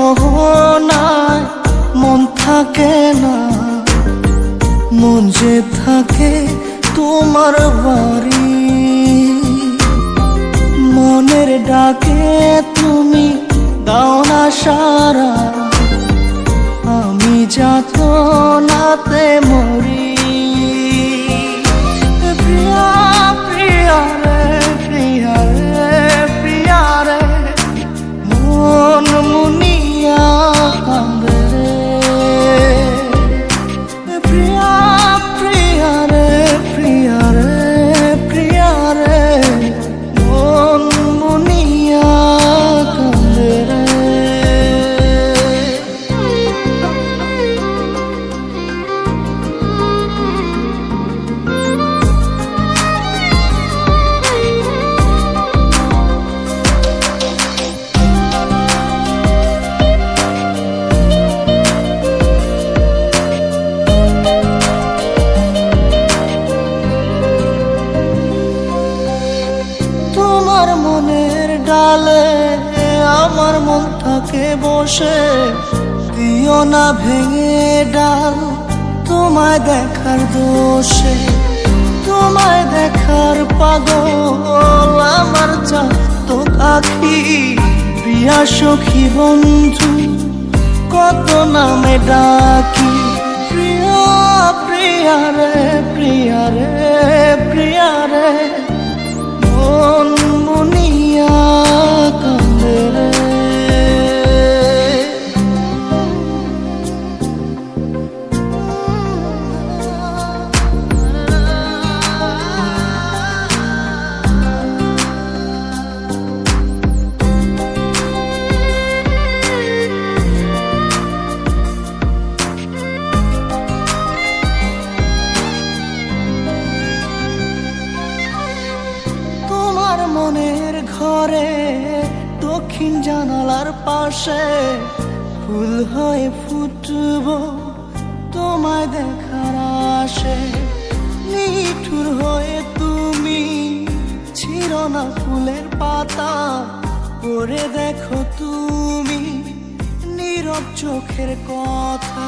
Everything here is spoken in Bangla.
মোহনায় মন থাকে না, মন যে থাকে তোমার বাড়ি। মনের ডাকে তুমি দাও না সারা, আমি যাতনাতে মরি। প্রিয়া প্রিয়া রে, প্রিয়া রে, প্রিয়া রে, মন মুনিয়া কান্দে রে। প্রিয়া প্রিয়া রে, প্রিয়া রে, প্রিয়া রে, মন মুনিয়া কান্দে রে। তোমার মনের ডালে আমার মনটাকে বসে, দিও না ভেঙে ডাল তোমায় দেখার দোষে। তোমায় দেখার পাগল আমার চাঁদ আঁখি। প্রিয়া সখী বন্ধু কত নামে ডাকি। প্রিয়া প্রিয়া রে, প্রিয়া রে, প্রিয়া রে, মন মুনিয়া কান্দে রে। মনের ঘরে দক্ষিণ জানালার পাশে ফুল হয়ে ফুটব তোমায় দেখার আশে। নিঠুর হয়ে তুমি ছিল না ফুলের পাতা, পড়ে দেখো তুমি নীরব চোখের কথা।